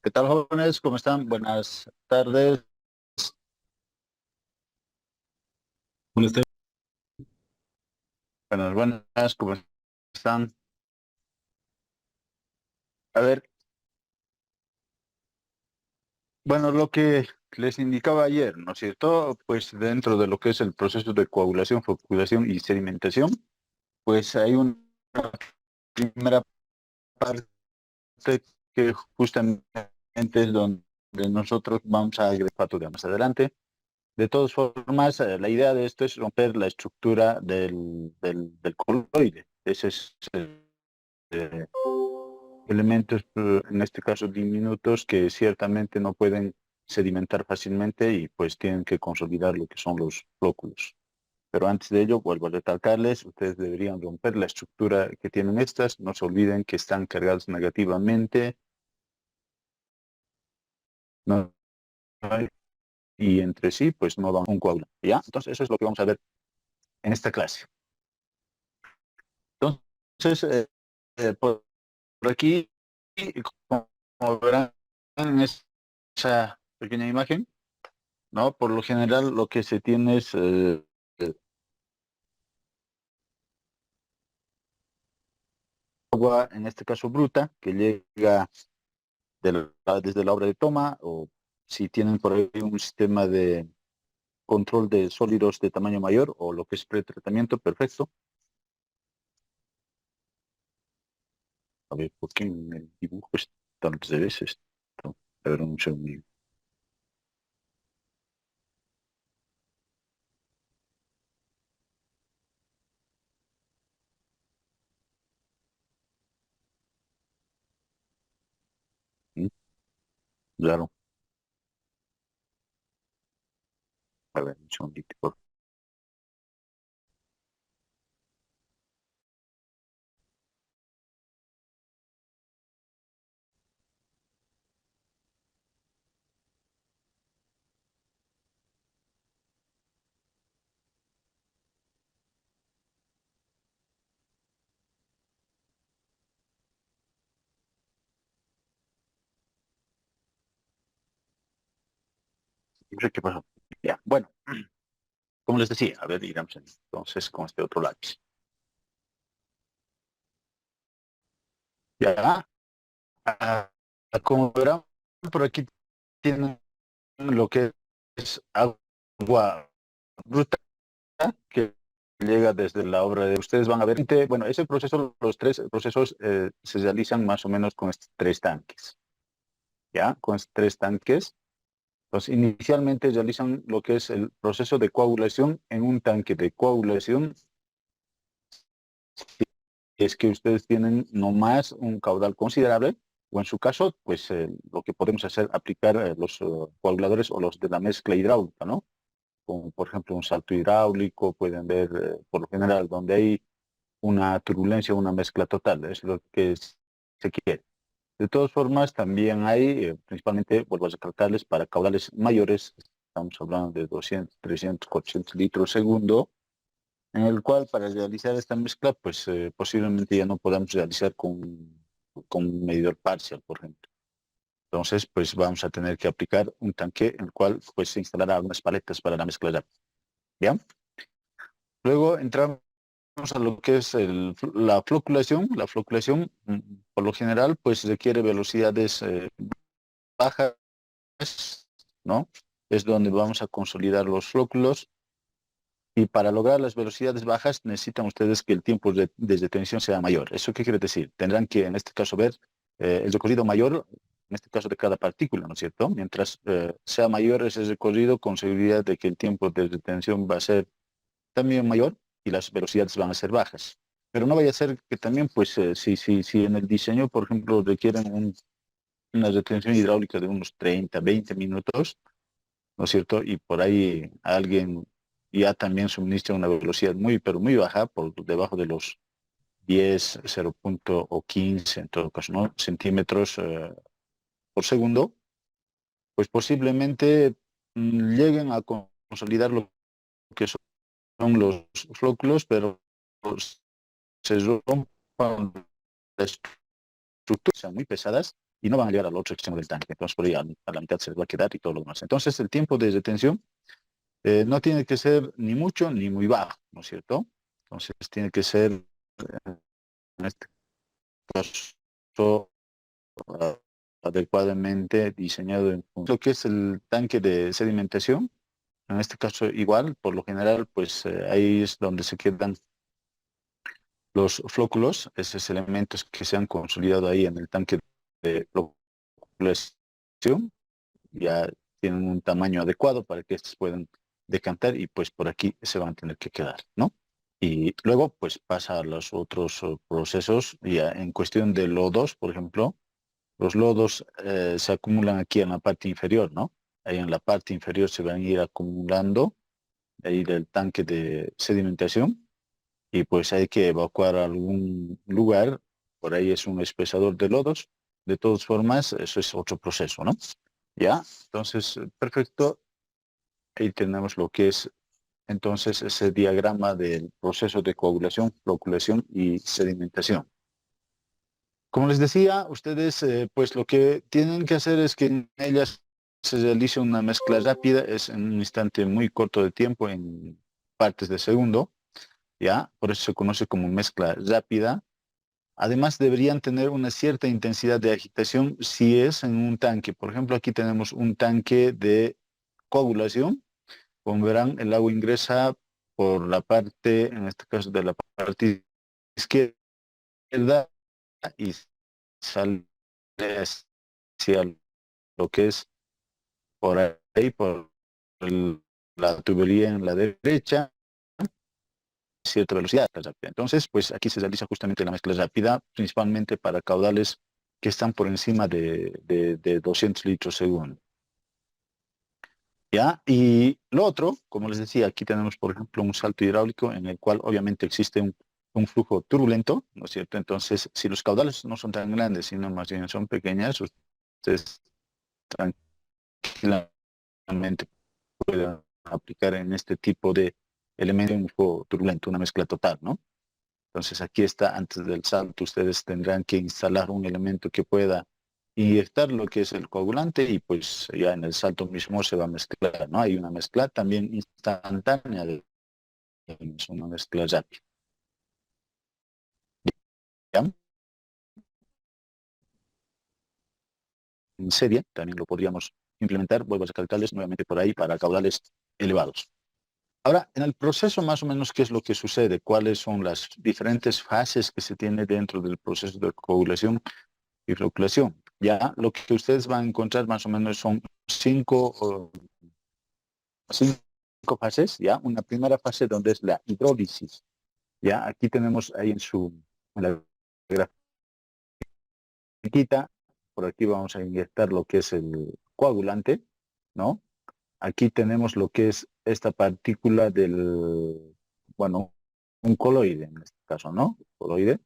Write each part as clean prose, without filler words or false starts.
¿Qué tal, jóvenes? ¿Cómo están? Buenas tardes. Buenas tardes. Buenas, ¿cómo están? A ver, bueno, lo que les indicaba ayer, ¿no es cierto? Pues dentro de lo que es el proceso de coagulación, floculación y sedimentación, pues hay una primera parte que justamente es donde nosotros vamos a agregar factura más adelante. De todas formas, la idea de esto es romper la estructura del coloide. Ese es eh, elementos, en este caso diminutos, que ciertamente no pueden sedimentar fácilmente y pues tienen que consolidar lo que son los flóculos. Pero antes de ello, vuelvo a recalcarles, ustedes deberían romper la estructura que tienen estas. No se olviden que están cargados negativamente, ¿no? Y entre sí, pues no dan un coágulo. ¿Ya? Entonces, eso es lo que vamos a ver en esta clase. Entonces, por aquí, como verán en esa pequeña imagen, ¿no? Por lo general lo que se tiene es eh, agua, en este caso bruta, que llega desde la obra de toma, o si tienen por ahí un sistema de control de sólidos de tamaño mayor, o lo que es pretratamiento, perfecto. A ver, ¿por qué en el dibujo está al revés esto? A ver, un segundo. ¿Mm? Claro. A ver, un segundito, por no sé qué pasó. Ya, bueno, como les decía, a ver, digamos entonces con este otro lápiz. Ya, ah, como verán, por aquí tienen lo que es agua bruta que llega desde la obra de ustedes van a ver. Bueno, ese proceso, los tres procesos se realizan más o menos con estos tres tanques, ¿ya? Con estos tres tanques. Pues inicialmente realizan lo que es el proceso de coagulación en un tanque de coagulación. Es que ustedes tienen nomás un caudal considerable, o en su caso, pues lo que podemos hacer, aplicar los coaguladores o los de la mezcla hidráulica, ¿no? Como por ejemplo un salto hidráulico, pueden ver por lo general donde hay una turbulencia, una mezcla total, es lo que se quiere. De todas formas, también hay, principalmente, vuelvo a recalcarles, para caudales mayores, estamos hablando de 200, 300, 400 litros segundo, en el cual para realizar esta mezcla, pues posiblemente ya no podamos realizar con un medidor parcial, por ejemplo. Entonces, pues vamos a tener que aplicar un tanque en el cual pues se instalará unas paletas para la mezcla rápida. ¿Bien? Luego entramos a lo que es la floculación. La floculación, por lo general, pues requiere velocidades bajas, ¿no? Es donde vamos a consolidar los flóculos. Y para lograr las velocidades bajas necesitan ustedes que el tiempo de detención sea mayor. ¿Eso qué quiere decir? Tendrán que, en este caso, ver el recorrido mayor, en este caso de cada partícula, ¿no es cierto? Mientras sea mayor ese recorrido, con seguridad de que el tiempo de detención va a ser también mayor y las velocidades van a ser bajas. Pero no vaya a ser que también, pues, si en el diseño, por ejemplo, requieren una retención hidráulica de unos 30, 20 minutos, ¿no es cierto? Y por ahí alguien ya también suministra una velocidad muy, pero muy baja, por debajo de los 10, 0 punto o 15, en todo caso, ¿no? Centímetros por segundo, pues posiblemente lleguen a consolidar lo que son los flóculos, pero se rompan las estructuras, sean muy pesadas y no van a llegar al otro extremo del tanque. Entonces, por ahí a la mitad se les va a quedar y todo lo demás. Entonces, el tiempo de retención no tiene que ser ni mucho ni muy bajo, ¿no es cierto? Entonces, tiene que ser, en este caso, adecuadamente diseñado en función de lo que es el tanque de sedimentación. En este caso, igual, por lo general, pues ahí es donde se quedan los flóculos, esos elementos que se han consolidado ahí en el tanque de floculación, ya tienen un tamaño adecuado para que estos puedan decantar y pues por aquí se van a tener que quedar, ¿no? Y luego pues pasa a los otros procesos, ya en cuestión de lodos, por ejemplo, los lodos se acumulan aquí en la parte inferior, ¿no? Ahí en la parte inferior se van a ir acumulando ahí del tanque de sedimentación y pues hay que evacuar a algún lugar, por ahí es un espesador de lodos, de todas formas, eso es otro proceso, ¿no? Ya, entonces, perfecto, ahí tenemos lo que es entonces ese diagrama del proceso de coagulación, floculación y sedimentación. Como les decía, ustedes pues lo que tienen que hacer es que en ellas se realice una mezcla rápida, es en un instante muy corto de tiempo, en partes de segundo, ¿ya? Por eso se conoce como mezcla rápida. Además, deberían tener una cierta intensidad de agitación si es en un tanque. Por ejemplo, aquí tenemos un tanque de coagulación. Como verán, el agua ingresa por la parte, en este caso de la parte izquierda, y sale hacia lo que es por ahí, por la tubería en la derecha, cierta velocidad rápida. Entonces, pues aquí se realiza justamente la mezcla rápida, principalmente para caudales que están por encima de 200 litros segundo. ¿Ya? Y lo otro, como les decía, aquí tenemos, por ejemplo, un salto hidráulico en el cual obviamente existe un flujo turbulento, ¿no es cierto? Entonces, si los caudales no son tan grandes, sino más bien son pequeñas, ustedes tranquilamente pueden aplicar en este tipo de elementos un flujo turbulento, una mezcla total, ¿no? Entonces aquí está, antes del salto, ustedes tendrán que instalar un elemento que pueda inyectar lo que es el coagulante y pues ya en el salto mismo se va a mezclar, ¿no? Hay una mezcla también instantánea, es una mezcla rápida. ¿Ya? En serie también lo podríamos implementar, vuelvo a recalcarles nuevamente por ahí, para caudales elevados. Ahora, en el proceso más o menos, ¿qué es lo que sucede? ¿Cuáles son las diferentes fases que se tiene dentro del proceso de coagulación y floculación? Ya lo que ustedes van a encontrar más o menos son cinco fases, ya. Una primera fase donde es la hidrólisis, ya. Aquí tenemos ahí en la grafiquita, por aquí vamos a inyectar lo que es el coagulante, ¿no? Aquí tenemos lo que es esta partícula del, bueno, un coloide en este caso, ¿no? Coloide.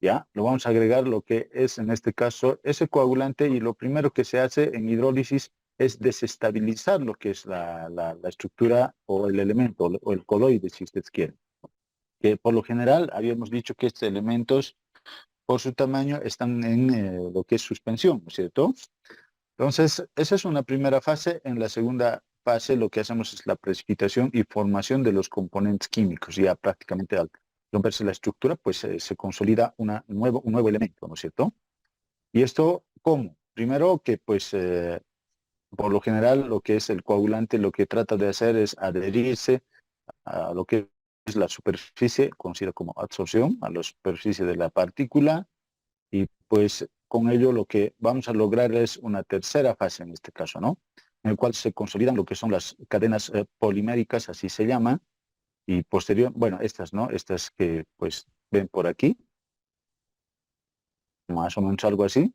Ya, lo vamos a agregar lo que es en este caso ese coagulante y lo primero que se hace en hidrólisis es desestabilizar lo que es la estructura o el elemento o el coloide, si ustedes quieren. Que por lo general habíamos dicho que estos elementos por su tamaño están en lo que es suspensión, ¿no es cierto? Entonces, esa es una primera fase. En la segunda fase lo que hacemos es la precipitación y formación de los componentes químicos. Ya prácticamente al romperse la estructura, pues se consolida un nuevo elemento, ¿no es cierto? ¿Y esto cómo? Primero que pues por lo general lo que es el coagulante lo que trata de hacer es adherirse a lo que es la superficie, conocida como absorción, a la superficie de la partícula y pues con ello lo que vamos a lograr es una tercera fase en este caso, ¿no? En el cual se consolidan lo que son las cadenas poliméricas, así se llama, y posterior, bueno, estas, ¿no? Estas que pues ven por aquí, más o menos algo así,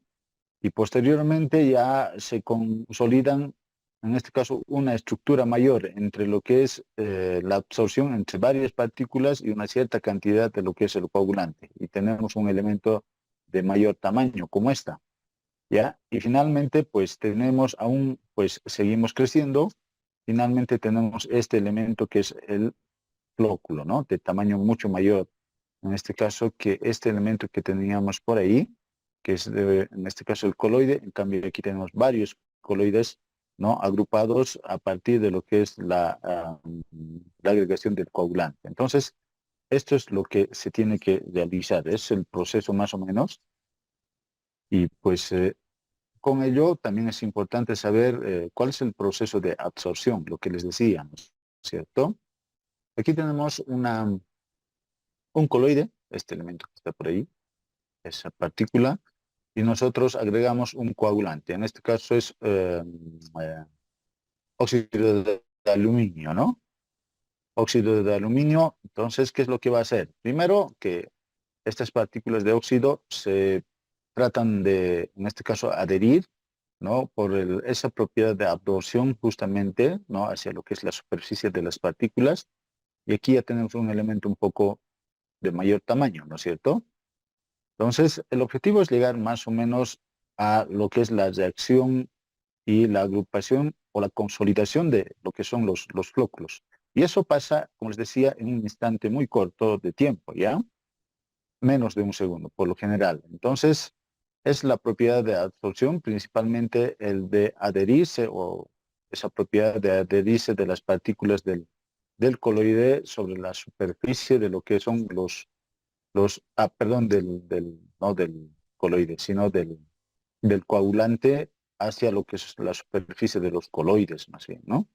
y posteriormente ya se consolidan, en este caso, una estructura mayor entre lo que es la absorción entre varias partículas y una cierta cantidad de lo que es el coagulante. Y tenemos un elemento de mayor tamaño, como esta, ¿ya? Y finalmente, pues tenemos aún, pues seguimos creciendo. Finalmente tenemos este elemento que es el flóculo, ¿no? De tamaño mucho mayor, en este caso, que este elemento que teníamos por ahí, que es en este caso el coloide. En cambio aquí tenemos varios coloides, ¿no? Agrupados a partir de lo que es la agregación del coagulante. Entonces, esto es lo que se tiene que realizar, es el proceso más o menos, y pues con ello también es importante saber cuál es el proceso de absorción, lo que les decía, ¿no es cierto? Aquí tenemos un coloide, este elemento que está por ahí, esa partícula, y nosotros agregamos un coagulante. En este caso es óxido de aluminio, ¿no? Óxido de aluminio. Entonces, ¿qué es lo que va a hacer? Primero, que estas partículas de óxido se tratan de, en este caso, adherir, ¿no? Por esa propiedad de absorción justamente, ¿no? Hacia lo que es la superficie de las partículas. Y aquí ya tenemos un elemento un poco de mayor tamaño, ¿no es cierto? Entonces, el objetivo es llegar más o menos a lo que es la reacción y la agrupación o la consolidación de lo que son los flóculos. Y eso pasa, como les decía, en un instante muy corto de tiempo, ¿ya? Menos de un segundo, por lo general. Entonces, es la propiedad de absorción, principalmente el de adherirse o esa propiedad de adherirse de las partículas del coloide sobre la superficie de lo que son perdón, no del coloide, sino del coagulante hacia lo que es la superficie de los coloides, más bien, ¿no?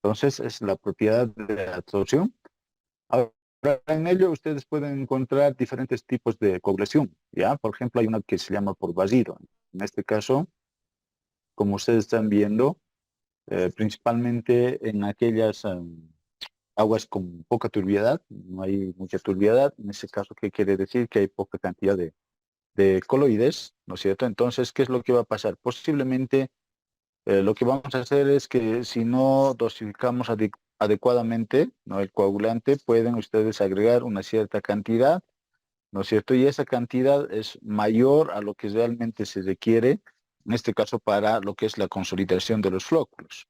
Entonces, es la propiedad de absorción. Ahora, en ello ustedes pueden encontrar diferentes tipos de coagulación, ¿ya? Por ejemplo, hay una que se llama por vasido. En este caso, como ustedes están viendo, principalmente en aquellas aguas con poca turbiedad, no hay mucha turbiedad. En ese caso, ¿qué quiere decir? Que hay poca cantidad de coloides, ¿no es cierto? Entonces, ¿qué es lo que va a pasar? Posiblemente lo que vamos a hacer es que si no dosificamos adecuadamente, ¿no? El coagulante, pueden ustedes agregar una cierta cantidad, ¿no es cierto? Y esa cantidad es mayor a lo que realmente se requiere, en este caso para lo que es la consolidación de los flóculos.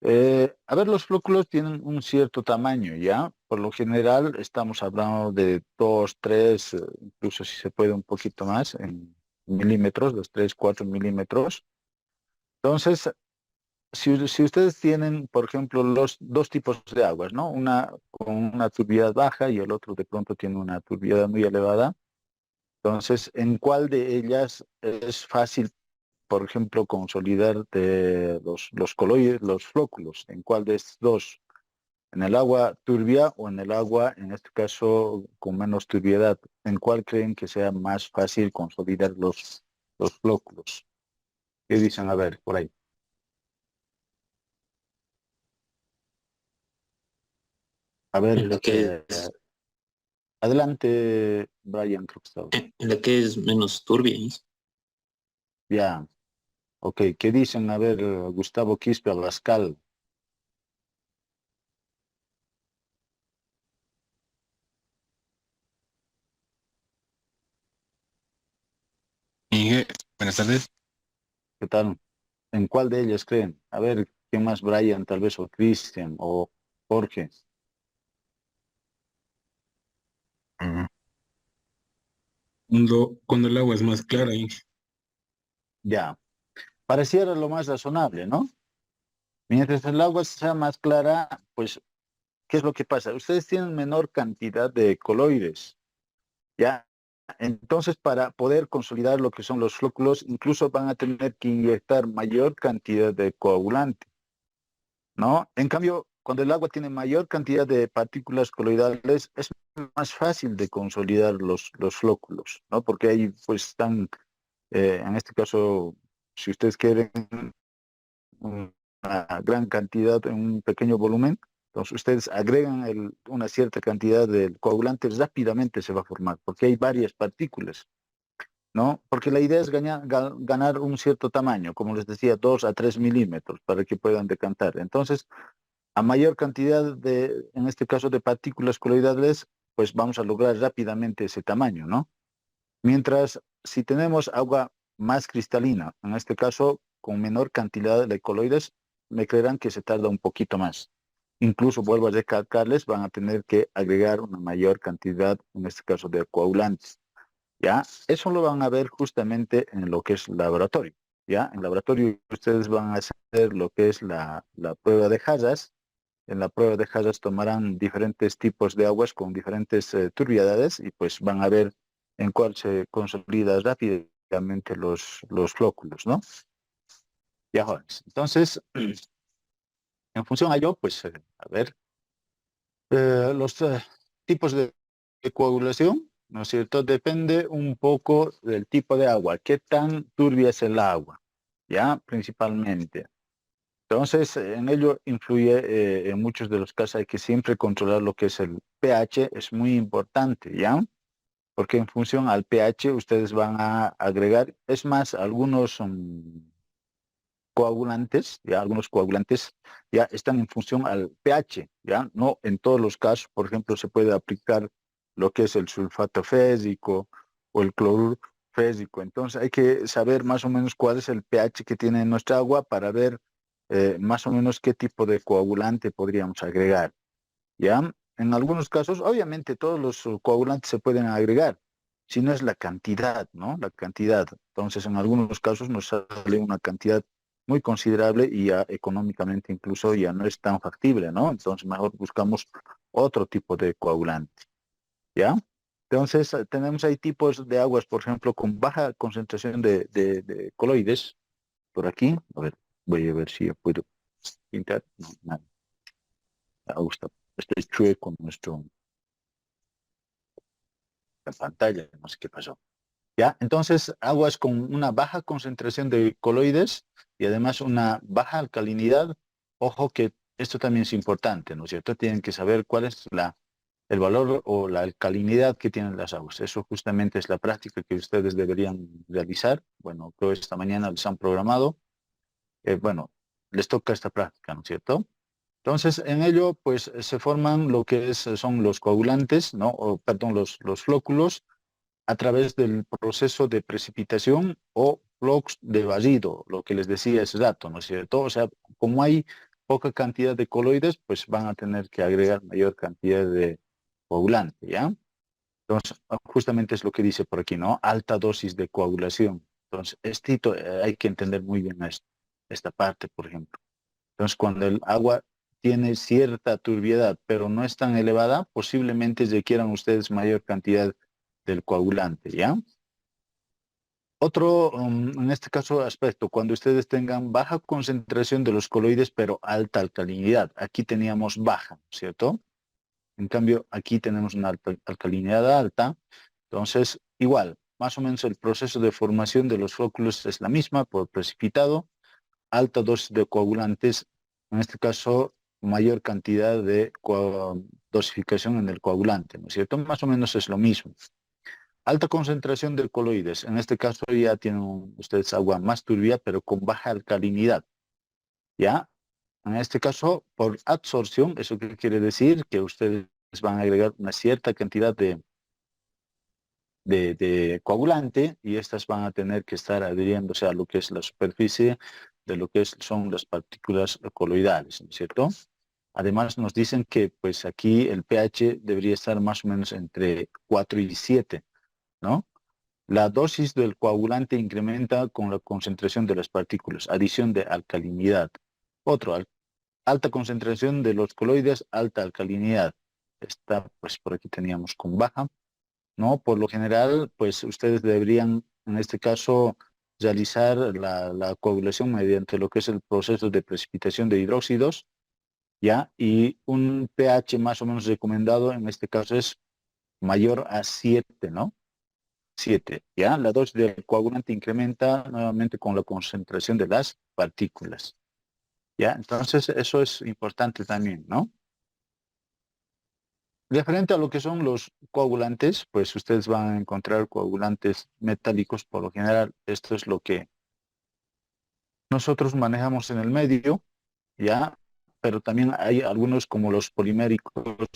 A ver, los flóculos tienen un cierto tamaño, ¿ya? Por lo general estamos hablando de 2, 3, incluso si se puede un poquito más, en milímetros, 2, 3, 4 milímetros. Entonces, si ustedes tienen, por ejemplo, los dos tipos de aguas, ¿no? Una con una turbiedad baja y el otro de pronto tiene una turbiedad muy elevada. Entonces, ¿en cuál de ellas es fácil, por ejemplo, consolidar de los coloides, los flóculos? ¿En cuál de estos dos? ¿En el agua turbia o en el agua, en este caso, con menos turbiedad? ¿En cuál creen que sea más fácil consolidar los flóculos? ¿Qué dicen? A ver, por ahí. A En ver, la que es, adelante, Brian, creo que estaba. en la que es menos turbia. ¿Sí? Ya, ok. ¿Qué dicen? A ver, Gustavo Quispe, Abascal. Miguel, buenas tardes. ¿Qué tal? ¿En cuál de ellas creen? A ver, ¿quién más? Brian, tal vez, o Cristian, o Jorge. Mm, cuando el agua es más clara, ¿eh? Ya, pareciera lo más razonable, ¿no? Mientras el agua sea más clara, pues, ¿qué es lo que pasa? Ustedes tienen menor cantidad de coloides, ¿ya? Entonces, para poder consolidar lo que son los flóculos, incluso van a tener que inyectar mayor cantidad de coagulante, ¿no? En cambio, cuando el agua tiene mayor cantidad de partículas coloidales, es más fácil de consolidar los flóculos, ¿no? Porque ahí, pues, están, en este caso, si ustedes quieren una gran cantidad en un pequeño volumen, entonces ustedes agregan una cierta cantidad del coagulante, rápidamente se va a formar, porque hay varias partículas. ¿no? Porque la idea es ganar un cierto tamaño, como les decía, 2 a 3 milímetros para que puedan decantar. Entonces, a mayor cantidad de, en este caso, de partículas coloidales, pues vamos a lograr rápidamente ese tamaño, ¿no? Mientras, si tenemos agua más cristalina, en este caso, con menor cantidad de coloides, me creerán que se tarda un poquito más. Incluso, vuelvo a recalcarles, van a tener que agregar una mayor cantidad, en este caso, de coagulantes. ¿Ya? Eso lo van a ver justamente en lo que es laboratorio, ¿ya? En laboratorio ustedes van a hacer lo que es la prueba de Hazzard. En la prueba de Hazzard tomarán diferentes tipos de aguas con diferentes turbiedades y pues van a ver en cuál se consolida rápidamente los flóculos, ¿no? Ya, jóvenes. Entonces, en función a ello, pues, a ver, los tipos de coagulación, ¿no es cierto? Depende un poco del tipo de agua, qué tan turbia es el agua, ¿ya? Principalmente. Entonces, en ello influye, en muchos de los casos hay que siempre controlar lo que es el pH, es muy importante, ¿ya? Porque en función al pH ustedes van a agregar, es más, algunos coagulantes, ya algunos coagulantes ya están en función al pH, ya no en todos los casos, por ejemplo, se puede aplicar lo que es el sulfato fésico o el cloruro fésico. Entonces hay que saber más o menos cuál es el pH que tiene nuestra agua para ver más o menos qué tipo de coagulante podríamos agregar, ¿ya? En algunos casos, obviamente todos los coagulantes se pueden agregar, si no es la cantidad, ¿no? La cantidad. Entonces, en algunos casos nos sale una cantidad muy considerable y ya económicamente incluso ya no es tan factible, ¿no? Entonces, mejor buscamos otro tipo de coagulante, ¿ya? Entonces, tenemos ahí tipos de aguas, por ejemplo, con baja concentración de coloides, por aquí. A ver, voy a ver si yo puedo pintar. No, nada. Estoy chueco nuestro la pantalla, no sé qué pasó. ¿Ya? Entonces, aguas con una baja concentración de coloides y además una baja alcalinidad. Ojo que esto también es importante, ¿no es cierto? Tienen que saber cuál es el valor o la alcalinidad que tienen las aguas. Eso justamente es la práctica que ustedes deberían realizar. Bueno, creo que esta mañana les han programado. Bueno, les toca esta práctica, ¿no es cierto? Entonces, en ello, pues se forman lo que son los coagulantes, ¿no? O, perdón, los flóculos a través del proceso de precipitación o flux de barrido, lo que les decía ese dato, ¿no es cierto? O sea, como hay poca cantidad de coloides, pues van a tener que agregar mayor cantidad de coagulante, ¿ya? Entonces, justamente es lo que dice por aquí, ¿no? Alta dosis de coagulación. Entonces, hay que entender muy bien esta parte, por ejemplo. Entonces, cuando el agua tiene cierta turbiedad, pero no es tan elevada, posiblemente requieran ustedes mayor cantidad del coagulante, ¿ya? Otro, en este caso, aspecto, cuando ustedes tengan baja concentración de los coloides, pero alta alcalinidad. Aquí teníamos baja, ¿cierto? En cambio, aquí tenemos una alcalinidad alta. Entonces, igual, más o menos el proceso de formación de los flóculos es la misma por precipitado, alta dosis de coagulantes, en este caso, mayor cantidad de dosificación en el coagulante, ¿no es cierto? Más o menos es lo mismo. Alta concentración de coloides, en este caso ya tienen ustedes agua más turbia, pero con baja alcalinidad, ¿ya? En este caso, por absorción, ¿eso qué quiere decir? Que ustedes van a agregar una cierta cantidad de coagulante y estas van a tener que estar adhiriéndose a lo que es la superficie de lo que son las partículas coloidales, ¿no es cierto? Además nos dicen que pues aquí el pH debería estar más o menos entre 4 y 7, ¿no? La dosis del coagulante incrementa con la concentración de las partículas, adición de alcalinidad. Otro, alta concentración de los coloides, alta alcalinidad. Esta, pues por aquí teníamos con baja, ¿no? Por lo general, pues ustedes deberían, en este caso, realizar la coagulación mediante lo que es el proceso de precipitación de hidróxidos, ¿ya? Y un pH más o menos recomendado, en este caso es mayor a 7, ¿no? 7, ¿ya? La dosis del coagulante incrementa nuevamente con la concentración de las partículas, ¿ya? Entonces, eso es importante también, ¿no? Referente a lo que son los coagulantes, pues ustedes van a encontrar coagulantes metálicos por lo general. Esto es lo que nosotros manejamos en el medio, ¿ya? Pero también hay algunos como los poliméricos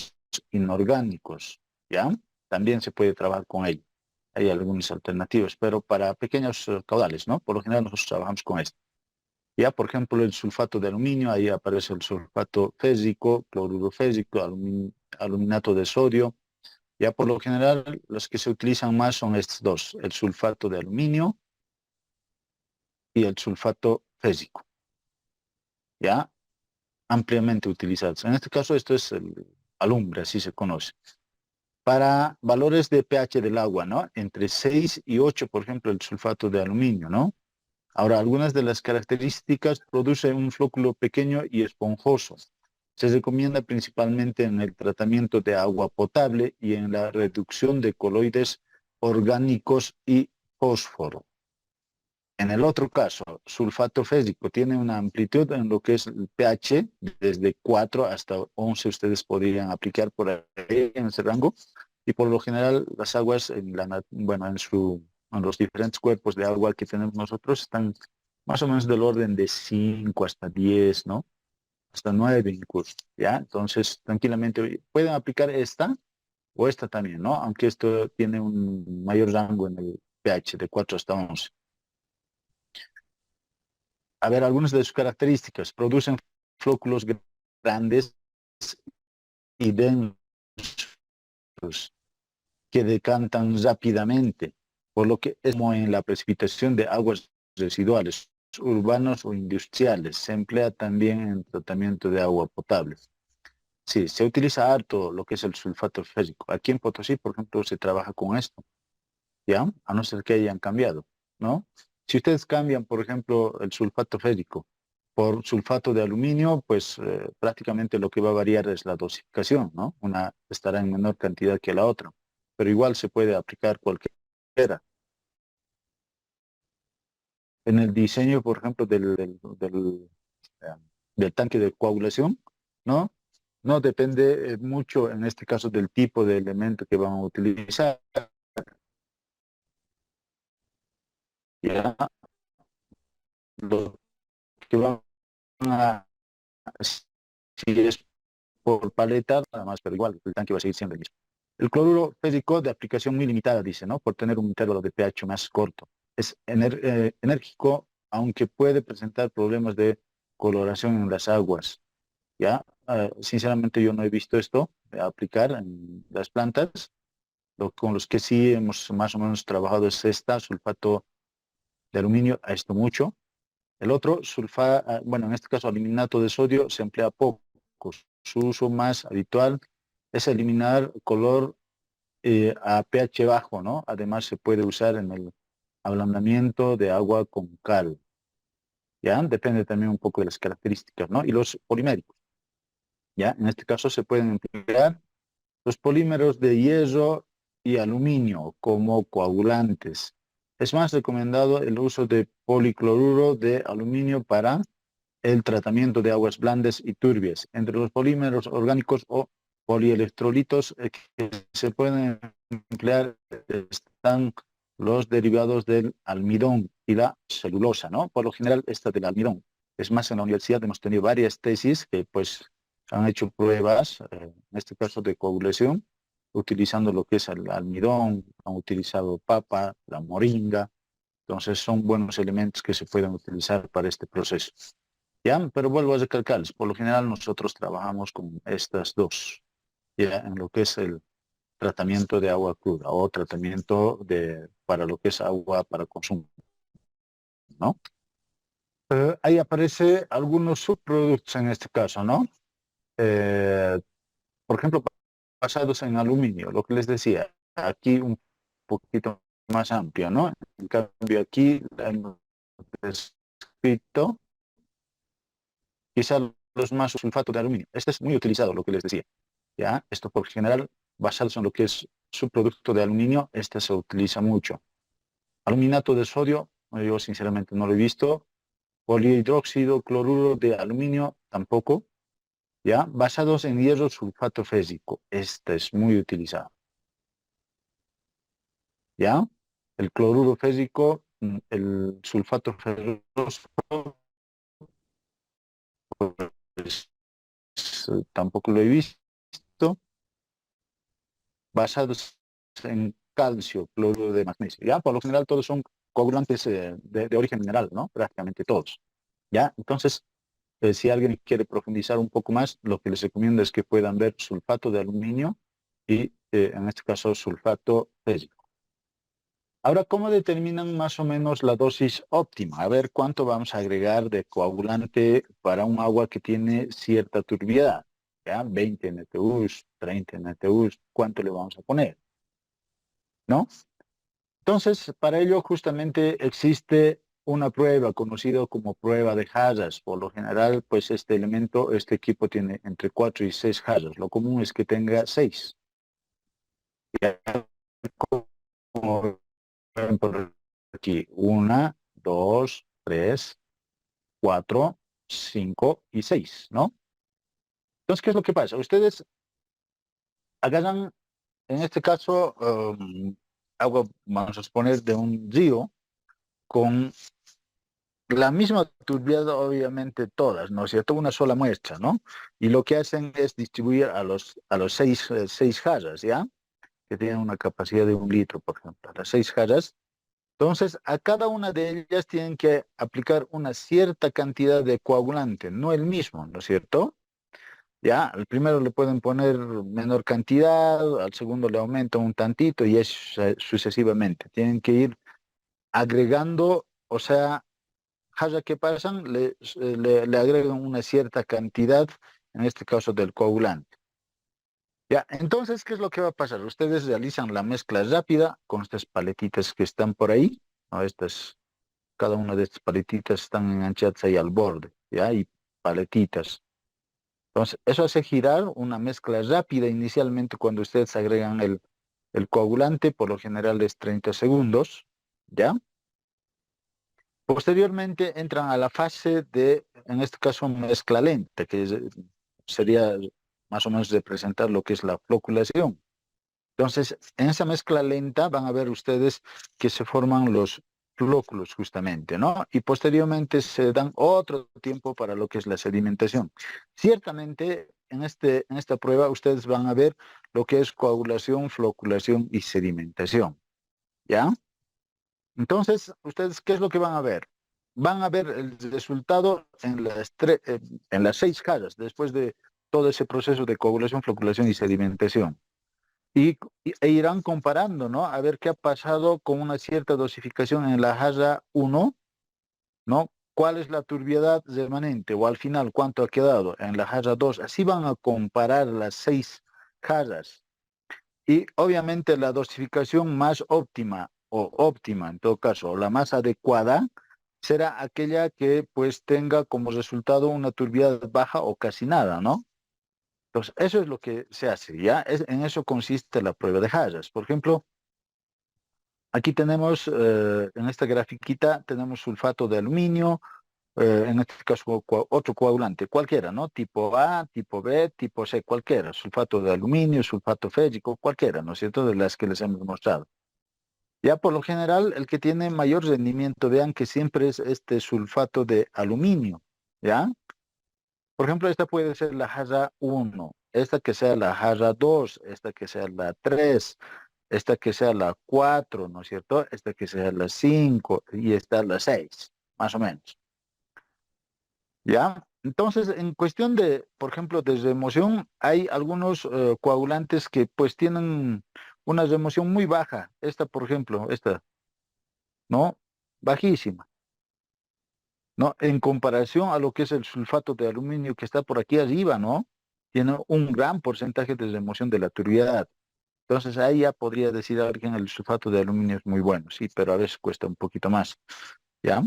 inorgánicos, ¿ya? También se puede trabajar con ellos. Hay algunas alternativas, pero para pequeños caudales, ¿no? Por lo general nosotros trabajamos con esto. Ya, por ejemplo, el sulfato de aluminio, ahí aparece el sulfato fésico, cloruro fésico, aluminato de sodio. Ya por lo general, los que se utilizan más son estos dos, el sulfato de aluminio y el sulfato fésico. Ya, ampliamente utilizados. En este caso, esto es el alumbre, así se conoce. Para valores de pH del agua, ¿no? Entre 6 y 8, por ejemplo, el sulfato de aluminio, ¿no? Ahora, algunas de las características producen un flóculo pequeño y esponjoso. Se recomienda principalmente en el tratamiento de agua potable y en la reducción de coloides orgánicos y fósforo. En el otro caso, sulfato fésico tiene una amplitud en lo que es el pH, desde 4 hasta 11 ustedes podrían aplicar por ahí en ese rango, y por lo general las aguas, bueno, en los diferentes cuerpos de agua que tenemos nosotros están más o menos del orden de 5 hasta 10, ¿no? Hasta 9 incluso, ¿ya? Entonces, tranquilamente pueden aplicar esta o esta también, ¿no? Aunque esto tiene un mayor rango en el pH de 4 hasta 11. A ver, algunas de sus características. Producen flóculos grandes y densos que decantan rápidamente, por lo que es como en la precipitación de aguas residuales, urbanos o industriales. Se emplea también en tratamiento de agua potable. Sí, se utiliza harto lo que es el sulfato fésico. Aquí en Potosí, por ejemplo, se trabaja con esto, ¿ya? A no ser que hayan cambiado, ¿no? Si ustedes cambian, por ejemplo, el sulfato fésico por sulfato de aluminio, pues prácticamente lo que va a variar es la dosificación, ¿no? Una estará en menor cantidad que la otra, pero igual se puede aplicar cualquiera. En el diseño, por ejemplo, eh, del tanque de coagulación, ¿no? No depende mucho, en este caso, del tipo de elemento que van a utilizar. Ya lo que van a, si es por paleta, nada más, pero igual, el tanque va a seguir siendo el mismo. El cloruro fésico de aplicación muy limitada, dice, ¿no? Por tener un intervalo de pH más corto. Es enérgico, aunque puede presentar problemas de coloración en las aguas. ¿Ya? Sinceramente yo no he visto esto aplicar en las plantas. Con los que sí hemos más o menos trabajado es esta, sulfato de aluminio, a esto mucho. El otro, bueno, en este caso aluminato de sodio, se emplea poco. Su uso más habitual es eliminar color a pH bajo, ¿no? Además se puede usar en el ablandamiento de agua con cal, ¿ya? Depende también un poco de las características, ¿no? Y los poliméricos, ¿ya? En este caso se pueden emplear los polímeros de hierro y aluminio como coagulantes. Es más recomendado el uso de policloruro de aluminio para el tratamiento de aguas blandas y turbias. Entre los polímeros orgánicos o polielectrolitos que se pueden emplear están los derivados del almidón y la celulosa, ¿no? Por lo general, esta del almidón. Es más, en la universidad hemos tenido varias tesis que pues han hecho pruebas, en este caso de coagulación, utilizando lo que es el almidón, han utilizado papa, la moringa. Entonces son buenos elementos que se pueden utilizar para este proceso. ¿Ya? Pero vuelvo a recalcarles, por lo general nosotros trabajamos con estas dos, ¿ya? En lo que es el tratamiento de agua cruda o tratamiento para lo que es agua para consumo, ¿no? Ahí aparece algunos subproductos en este caso, ¿no? Eh, por ejemplo, basados en aluminio, lo que les decía, aquí un poquito más amplio, ¿no? En cambio aquí hemos descrito quizá los más sulfato de aluminio. Este es muy utilizado, lo que les decía. ¿Ya? Esto por general, basados en lo que es subproducto de aluminio, este se utiliza mucho. Aluminato de sodio, yo sinceramente no lo he visto. Polihidróxido, cloruro de aluminio, tampoco. ¿ya? Basados en hierro sulfato fésico. Este es muy utilizado, ¿ya? El cloruro fésico, el sulfato ferroso, pues, tampoco lo he visto. Basados en calcio, cloruro de magnesio, ¿ya? Por lo general todos son coagulantes de origen mineral, ¿no? Prácticamente todos, ¿ya? Entonces, si alguien quiere profundizar un poco más, lo que les recomiendo es que puedan ver sulfato de aluminio y, en este caso, sulfato fésico. Ahora, ¿cómo determinan más o menos la dosis óptima? A ver cuánto vamos a agregar de coagulante para un agua que tiene cierta turbiedad. ¿Ya? 20 NTUs, 30 NTUs, ¿cuánto le vamos a poner? ¿No? Entonces, para ello justamente existe una prueba conocida como prueba de Hajas. Por lo general, pues este equipo tiene entre 4 y 6 Hajas. Lo común es que tenga 6. Como ven por aquí, 1, 2, 3, 4, 5 y 6, ¿no? Entonces, ¿qué es lo que pasa? Ustedes agarran, en este caso, agua, vamos a suponer, de un río con la misma turbiedad, obviamente todas, ¿no es cierto? Una sola muestra, ¿no? Y lo que hacen es distribuir a los seis jarras, ¿ya? Que tienen una capacidad de 1 litro, por ejemplo, a las 6 jarras. Entonces, a cada una de ellas tienen que aplicar una cierta cantidad de coagulante, no el mismo, ¿no es cierto? Ya, al primero le pueden poner menor cantidad, al segundo le aumentan un tantito y es sucesivamente. Tienen que ir agregando, o sea, jarra que pasan, le agregan una cierta cantidad, en este caso del coagulante. Ya, entonces, ¿qué es lo que va a pasar? Ustedes realizan la mezcla rápida con estas paletitas que están por ahí, ¿no? Cada una de estas paletitas están enganchadas ahí al borde, ¿ya? Y paletitas. Entonces, eso hace girar una mezcla rápida inicialmente cuando ustedes agregan el coagulante, por lo general es 30 segundos, ¿ya? Posteriormente entran a la fase de, en este caso, mezcla lenta, sería más o menos representar lo que es la floculación. Entonces, en esa mezcla lenta van a ver ustedes que se forman los flóculos justamente, ¿no? Y posteriormente se dan otro tiempo para lo que es la sedimentación. Ciertamente, en esta prueba ustedes van a ver lo que es coagulación, floculación y sedimentación, ¿ya? Entonces, ustedes, ¿qué es lo que van a ver? Van a ver el resultado en las 6 caras, después de todo ese proceso de coagulación, floculación y sedimentación. E irán comparando, ¿no? A ver qué ha pasado con una cierta dosificación en la jarra 1, ¿no? ¿Cuál es la turbiedad remanente? O al final, ¿cuánto ha quedado en la jarra 2? Así van a comparar las 6 jarras. Y obviamente la dosificación más óptima, o óptima en todo caso, o la más adecuada, será aquella que pues tenga como resultado una turbiedad baja o casi nada, ¿no? Entonces, eso es lo que se hace, ¿ya? En eso consiste la prueba de Hayes. Por ejemplo, aquí tenemos, en esta grafiquita, tenemos sulfato de aluminio, en este caso otro coagulante, cualquiera, ¿no? Tipo A, tipo B, tipo C, cualquiera. Sulfato de aluminio, sulfato férrico, cualquiera, ¿no es cierto? De las que les hemos mostrado. Ya por lo general, el que tiene mayor rendimiento, vean que siempre es este sulfato de aluminio, ¿ya? Por ejemplo, esta puede ser la jarra 1, esta que sea la jarra 2, esta que sea la 3, esta que sea la 4, ¿no es cierto? Esta que sea la 5 y esta la 6, más o menos. ¿Ya? Entonces, en cuestión de, por ejemplo, de remoción, hay algunos coagulantes que pues tienen una remoción muy baja. Esta, por ejemplo, esta, ¿no? Bajísima. ¿No? En comparación a lo que es el sulfato de aluminio que está por aquí arriba, ¿no? Tiene un gran porcentaje de remoción de la turbiedad. Entonces ahí ya podría decir alguien el sulfato de aluminio es muy bueno, sí, pero a veces cuesta un poquito más, ¿ya?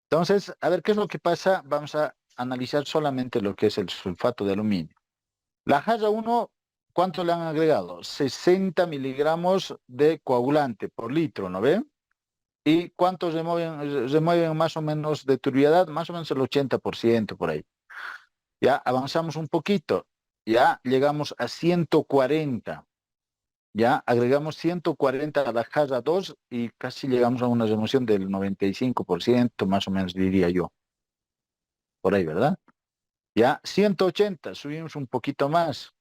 Entonces, a ver, ¿qué es lo que pasa? Vamos a analizar solamente lo que es el sulfato de aluminio. La jarra 1, ¿cuánto le han agregado? 60 miligramos de coagulante por litro, ¿no ve? ¿Y cuántos remueven más o menos de turbiedad? Más o menos el 80% por ahí. Ya avanzamos un poquito, ya llegamos a 140. Ya agregamos 140 a la jarra 2 y casi llegamos a una remoción del 95%, más o menos diría yo. Por ahí, ¿verdad? Ya 180, subimos un poquito más.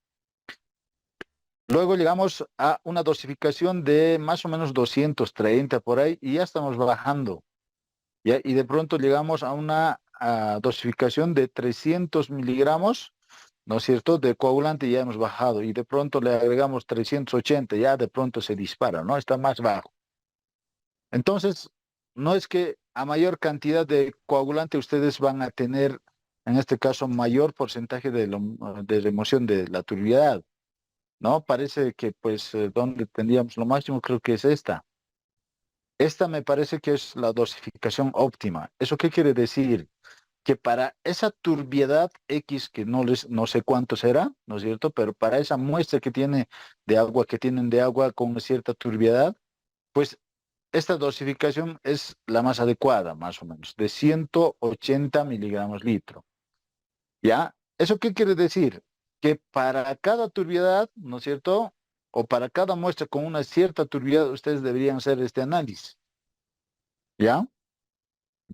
Luego llegamos a una dosificación de más o menos 230 por ahí y ya estamos bajando. ¿Ya? Y de pronto llegamos a una dosificación de 300 miligramos, ¿no es cierto? De coagulante ya hemos bajado y de pronto le agregamos 380, ya de pronto se dispara, ¿no? Está más bajo. Entonces, no es que a mayor cantidad de coagulante ustedes van a tener, en este caso, mayor porcentaje de remoción de la turbiedad, ¿no? Parece que, pues, donde tendríamos lo máximo, creo que es esta. Esta me parece que es la dosificación óptima. ¿Eso qué quiere decir? Que para esa turbiedad X, que no sé cuánto será, ¿no es cierto? Pero para esa muestra que tiene de agua, que tienen de agua con cierta turbiedad, pues esta dosificación es la más adecuada, más o menos, de 180 miligramos litro. ¿Ya? ¿Eso qué quiere decir? Que para cada turbiedad, ¿no es cierto? O para cada muestra con una cierta turbiedad, ustedes deberían hacer este análisis. ¿Ya?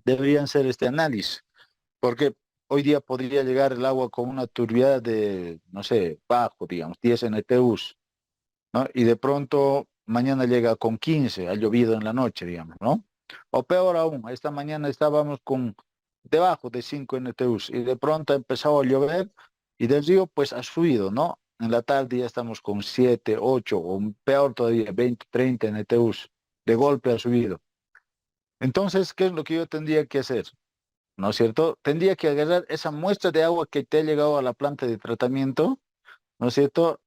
Deberían hacer este análisis. Porque hoy día podría llegar el agua con una turbiedad de, no sé, bajo, digamos, 10 NTUs, ¿no? Y de pronto mañana llega con 15, ha llovido en la noche, digamos, ¿no? O peor aún, esta mañana estábamos con debajo de 5 NTUs y de pronto ha empezado a llover y del río pues ha subido, ¿no? En la tarde ya estamos con 7, 8 o peor todavía, 20, 30 NTUs. De golpe ha subido. Entonces, ¿qué es lo que yo tendría que hacer? ¿No es cierto? Tendría que agarrar esa muestra de agua que te ha llegado a la planta de tratamiento, ¿no es cierto?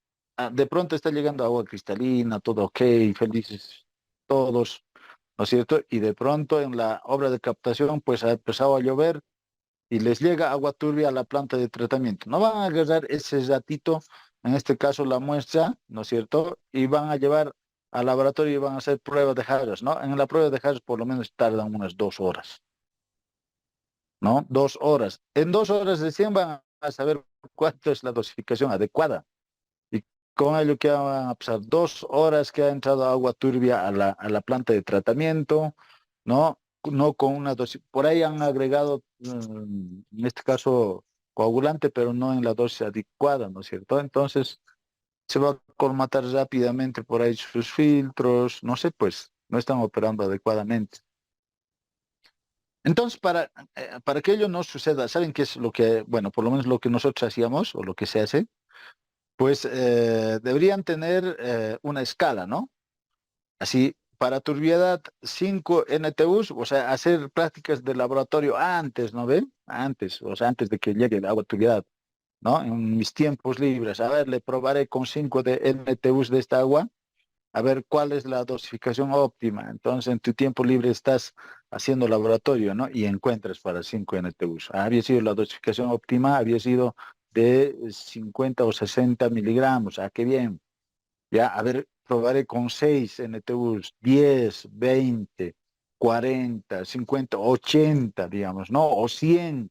De pronto está llegando agua cristalina, todo ok, felices todos, ¿no es cierto? Y de pronto en la obra de captación pues ha empezado a llover y les llega agua turbia a la planta de tratamiento. No van a agarrar ese ratito, en este caso la muestra, ¿no es cierto? Y van a llevar al laboratorio y van a hacer pruebas de Harris, ¿no? En la prueba de Harris por lo menos tardan unas 2 horas. ¿No? 2 horas. En 2 horas recién van a saber cuánto es la dosificación adecuada. Y con ello que van a pasar 2 horas que ha entrado agua turbia a la planta de tratamiento, ¿no? No con una dosis. Por ahí han agregado, en este caso, coagulante, pero no en la dosis adecuada, ¿no es cierto? Entonces se va a colmatar rápidamente por ahí sus filtros, no sé, pues no están operando adecuadamente. Entonces, para que ello no suceda, ¿saben qué es lo que, bueno, por lo menos lo que nosotros hacíamos o lo que se hace? Pues deberían tener una escala, ¿no? Así, para turbiedad 5 NTUs, o sea, hacer prácticas de laboratorio antes, ¿no ven? Antes, o sea, antes de que llegue el agua turbiedad, ¿no? En mis tiempos libres, a ver, le probaré con 5 de NTUs de esta agua a ver cuál es la dosificación óptima. Entonces, en tu tiempo libre estás haciendo laboratorio, ¿no? Y encuentras para 5 NTUs. Había sido la dosificación óptima, había sido de 50 o 60 miligramos. Ah, qué bien. Ya, a ver, probaré con 6 NTUs, 10, 20, 40, 50, 80, digamos, ¿no? O 100.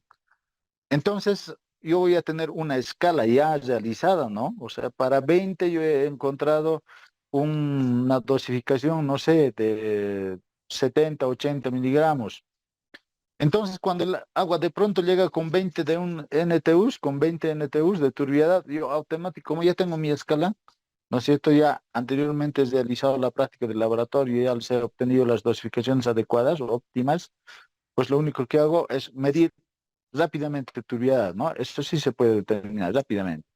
Entonces, yo voy a tener una escala ya realizada, ¿no? O sea, para 20 yo he encontrado una dosificación, no sé, de 70, 80 miligramos. Entonces, cuando el agua de pronto llega con 20 de un NTUs, con 20 NTUs de turbiedad, yo automático, como ya tengo mi escala, ¿no es cierto? Ya anteriormente he realizado la práctica del laboratorio y al ser obtenido las dosificaciones adecuadas o óptimas, pues lo único que hago es medir rápidamente turbiedad, ¿no? Esto sí se puede determinar rápidamente,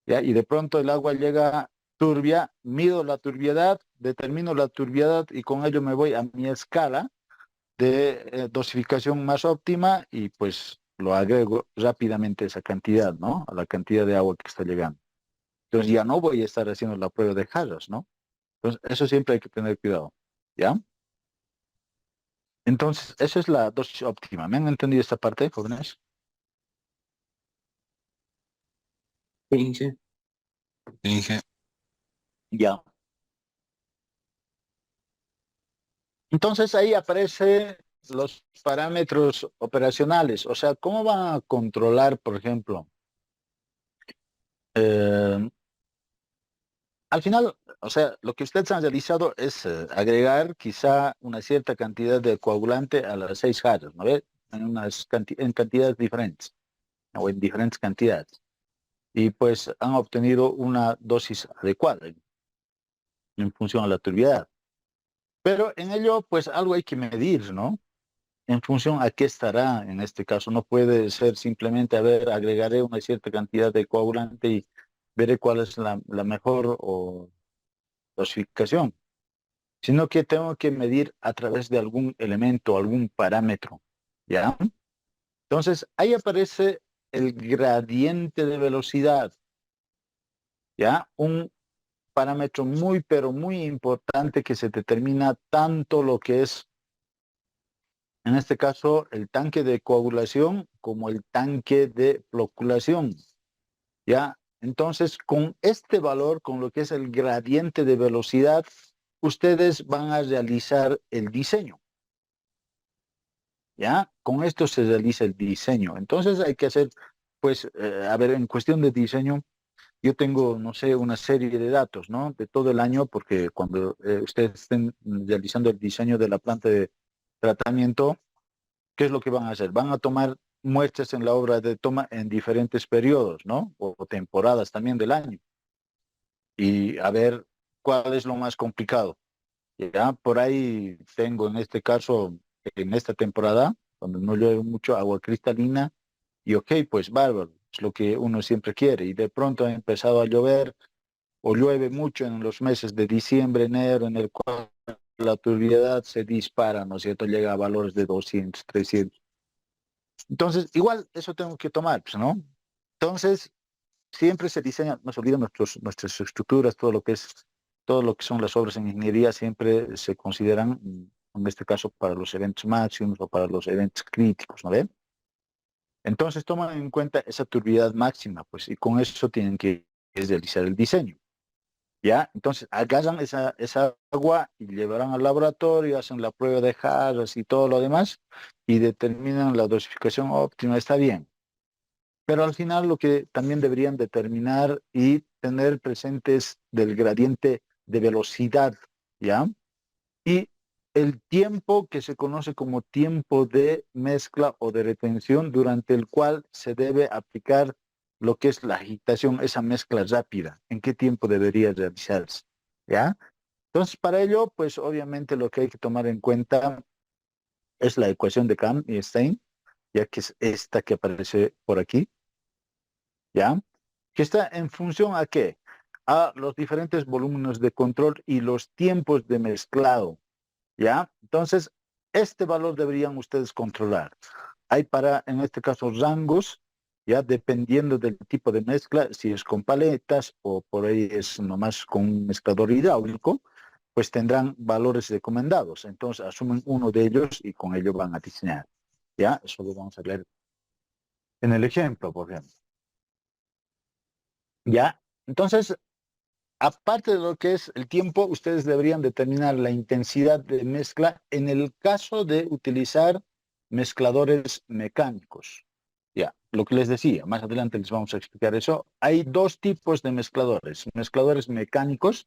¿ya? Y de pronto el agua llega turbia, mido la turbiedad, determino la turbiedad y con ello me voy a mi escala de dosificación más óptima y pues lo agrego rápidamente esa cantidad, ¿no? A la cantidad de agua que está llegando. Entonces ya no voy a estar haciendo la prueba de Harris, ¿no? Entonces eso siempre hay que tener cuidado, ¿ya? Entonces, esa es la dosis óptima. ¿Me han entendido esta parte, jóvenes? Sí, sí. Dije, Ya. Entonces ahí aparecen los parámetros operacionales, o sea, ¿cómo van a controlar, por ejemplo? al final, o sea, lo que ustedes han realizado es agregar quizá una cierta cantidad de coagulante a las 6 jarras, ¿no ve? En cantidades diferentes, o en diferentes cantidades. Y pues han obtenido una dosis adecuada en función a la turbiedad. Pero en ello, pues algo hay que medir, ¿no? En función a qué estará en este caso. No puede ser simplemente, a ver, agregaré una cierta cantidad de coagulante y veré cuál es la mejor o dosificación, sino que tengo que medir a través de algún elemento, algún parámetro, ¿ya? Entonces, ahí aparece el gradiente de velocidad, ¿ya? Un parámetro muy, pero muy importante que se determina tanto lo que es, en este caso, el tanque de coagulación como el tanque de floculación, ¿ya? Entonces, con este valor, con lo que es el gradiente de velocidad, ustedes van a realizar el diseño, ¿ya? Con esto se realiza el diseño. Entonces hay que hacer, pues, a ver, en cuestión de diseño, yo tengo, no sé, una serie de datos, ¿no? De todo el año, porque cuando ustedes estén realizando el diseño de la planta de tratamiento, ¿qué es lo que van a hacer? Van a tomar muestras en la obra de toma en diferentes periodos, ¿no? O temporadas también del año. Y a ver cuál es lo más complicado. Ya por ahí tengo en este caso, en esta temporada, donde no llueve mucho, agua cristalina, y ok, pues bárbaro, es lo que uno siempre quiere. Y de pronto ha empezado a llover o llueve mucho en los meses de diciembre, enero, en el cual la turbiedad se dispara, ¿no es cierto? Llega a valores de 200, 300. Entonces, igual eso tengo que tomar, pues, ¿no? Entonces, siempre se diseña, no se olviden nuestras estructuras, todo lo que son las obras en ingeniería, siempre se consideran, en este caso, para los eventos máximos o para los eventos críticos, ¿no ven? Entonces toman en cuenta esa turbiedad máxima, pues, y con eso tienen que realizar el diseño. ¿Ya? Entonces agarran esa agua y llevarán al laboratorio, hacen la prueba de jarras y todo lo demás y determinan la dosificación óptima, está bien. Pero al final lo que también deberían determinar y tener presentes del gradiente de velocidad, ¿ya? Y el tiempo que se conoce como tiempo de mezcla o de retención durante el cual se debe aplicar lo que es la agitación, esa mezcla rápida, en qué tiempo debería realizarse, ¿ya? Entonces, para ello, pues obviamente lo que hay que tomar en cuenta es la ecuación de Kahn y Stein, ya que es esta que aparece por aquí, ¿ya? Que está en función a qué? A los diferentes volúmenes de control y los tiempos de mezclado, ¿ya? Entonces, este valor deberían ustedes controlar. Hay para, en este caso, rangos, ya dependiendo del tipo de mezcla, si es con paletas o por ahí es nomás con un mezclador hidráulico, pues tendrán valores recomendados. Entonces, asumen uno de ellos y con ello van a diseñar. ¿Ya? Eso lo vamos a ver en el ejemplo, por ejemplo. ¿Ya? Entonces, aparte de lo que es el tiempo, ustedes deberían determinar la intensidad de mezcla en el caso de utilizar mezcladores mecánicos. Ya, lo que les decía, más adelante les vamos a explicar eso. Hay dos tipos de mezcladores: mezcladores mecánicos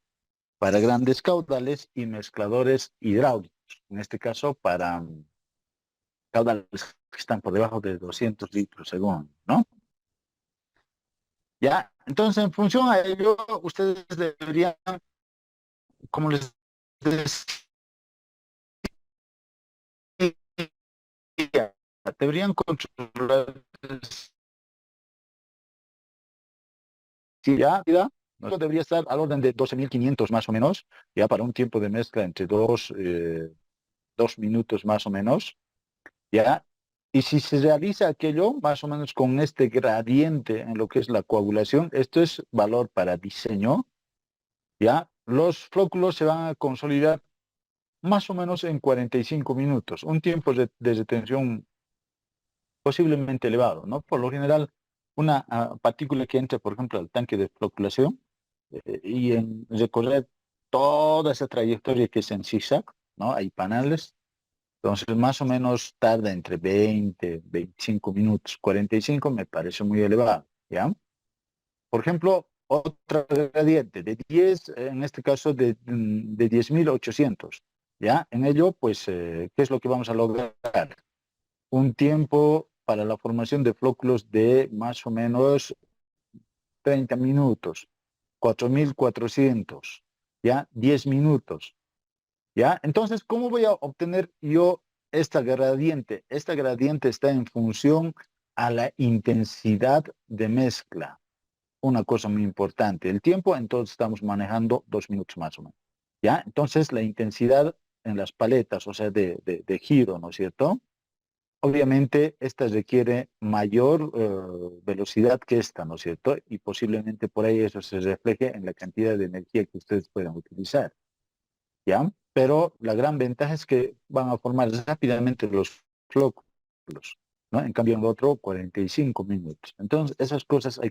para grandes caudales y mezcladores hidráulicos, en este caso para caudales que están por debajo de 200 litros segundo, ¿no? Ya, entonces en función a ello, ustedes deberían, como les decía, deberían controlar, si ya, no debería estar al orden de 12.500 más o menos, ya para un tiempo de mezcla entre 2 minutos más o menos, ya. Y si se realiza aquello más o menos con este gradiente en lo que es la coagulación, esto es valor para diseño, ya. Los flóculos se van a consolidar más o menos en 45 minutos, un tiempo de retención posiblemente elevado, ¿no? Por lo general, una partícula que entra, por ejemplo, al tanque de floculación y en recorrer toda esa trayectoria que es en zigzag, ¿no? Hay panales, entonces más o menos tarda entre 20, 25 minutos, 45 me parece muy elevado, ¿ya? por ejemplo, otra gradiente de 10, en este caso de 10.800. ¿Ya? En ello, pues, ¿qué es lo que vamos a lograr? Un tiempo para la formación de flóculos de más o menos 30 minutos, 4.400, ¿ya? 10 minutos, ¿ya? Entonces, ¿cómo voy a obtener yo esta gradiente? Esta gradiente está en función a la intensidad de mezcla. Una cosa muy importante. El tiempo, entonces estamos manejando 2 minutos más o menos, ¿ya? Entonces, la intensidad en las paletas, o sea, de giro, ¿no es cierto? Obviamente, esta requiere mayor velocidad que esta, ¿no es cierto? Y posiblemente por ahí eso se refleje en la cantidad de energía que ustedes puedan utilizar, ¿ya? Pero la gran ventaja es que van a formar rápidamente los flóculos, ¿no? En cambio, en el otro, 45 minutos. Entonces, esas cosas hay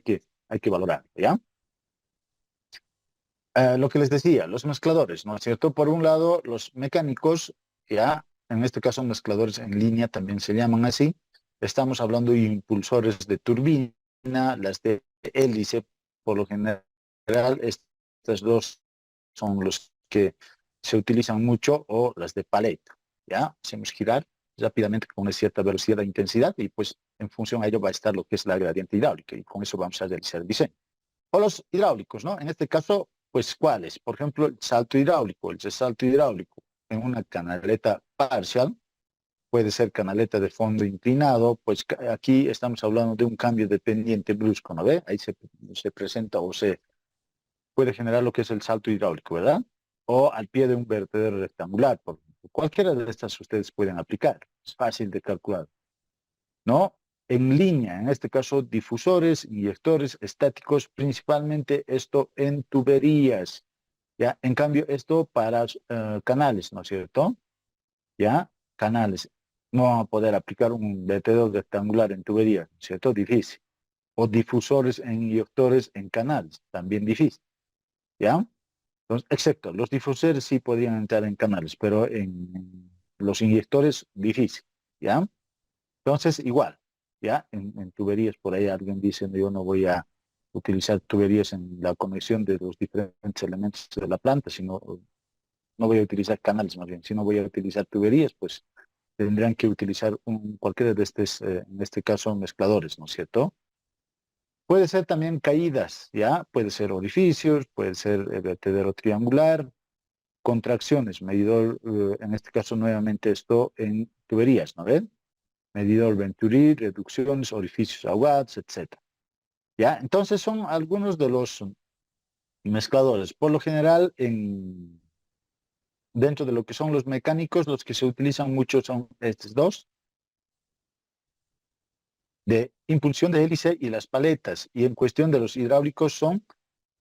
que valorar, ¿ya? Lo que les decía, los mezcladores, ¿no es cierto? Por un lado, los mecánicos, ya, en este caso mezcladores en línea también se llaman así. Estamos hablando de impulsores de turbina, las de hélice, por lo general, estas dos son los que se utilizan mucho, o las de paleta, ¿ya? Hacemos girar rápidamente con una cierta velocidad e intensidad y pues en función a ello va a estar lo que es la gradiente hidráulica y con eso vamos a realizar el diseño. O los hidráulicos, ¿no? En este caso, pues, ¿cuáles? Por ejemplo, el salto hidráulico. El salto hidráulico en una canaleta parcial, puede ser canaleta de fondo inclinado, pues aquí estamos hablando de un cambio de pendiente brusco, ¿no ve? Ahí se presenta o se puede generar lo que es el salto hidráulico, ¿verdad? O al pie de un vertedero rectangular. Por cualquiera de estas ustedes pueden aplicar. Es fácil de calcular, ¿no? En línea, en este caso, difusores, inyectores estáticos, principalmente esto en tuberías, ¿ya? En cambio, esto para canales, ¿no es cierto? ¿Ya? Canales. No van a poder aplicar un vertedor rectangular en tuberías, ¿no es cierto? Difícil. O difusores en inyectores en canales, también difícil, ¿ya? Entonces, excepto, los difusores sí podían entrar en canales, pero en los inyectores, difícil, ¿ya? Entonces, igual, ¿ya? En tuberías, por ahí alguien dice, yo no voy a utilizar tuberías en la conexión de los diferentes elementos de la planta, sino no voy a utilizar canales más bien, si no voy a utilizar tuberías, pues tendrán que utilizar cualquiera de estos, en este caso, mezcladores, ¿no es cierto? Puede ser también caídas, ¿ya? Puede ser orificios, puede ser vertedero triangular, contracciones, medidor, en este caso nuevamente esto en tuberías, ¿no ven? Medidor Venturi, reducciones, orificios ahogados, etc. ¿Ya? Entonces son algunos de los mezcladores. Por lo general, dentro de lo que son los mecánicos, los que se utilizan mucho son estos dos, de impulsión de hélice y las paletas. Y en cuestión de los hidráulicos son,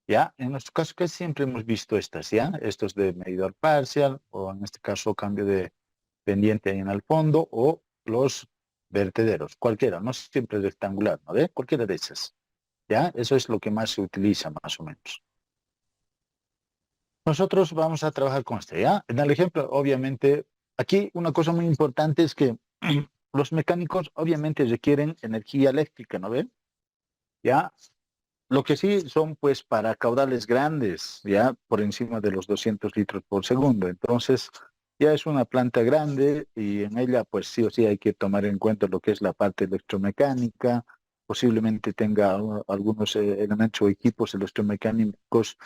ya, en nuestro caso casi siempre hemos visto estas, ya, estos de medidor parcial, o en este caso cambio de pendiente ahí en el fondo, o los vertederos, cualquiera, no siempre rectangular, ¿no ve? Cualquiera de esas. ¿Ya? Eso es lo que más se utiliza, más o menos. Nosotros vamos a trabajar con este, ¿ya? En el ejemplo, obviamente, aquí una cosa muy importante es que los mecánicos obviamente requieren energía eléctrica, ¿no ve? ¿Ya? Lo que sí son, pues, para caudales grandes, ¿ya? Por encima de los 200 litros por segundo. Entonces, ya es una planta grande y en ella, pues, sí o sí hay que tomar en cuenta lo que es la parte electromecánica. Posiblemente tenga algunos elementos o equipos electromecánicos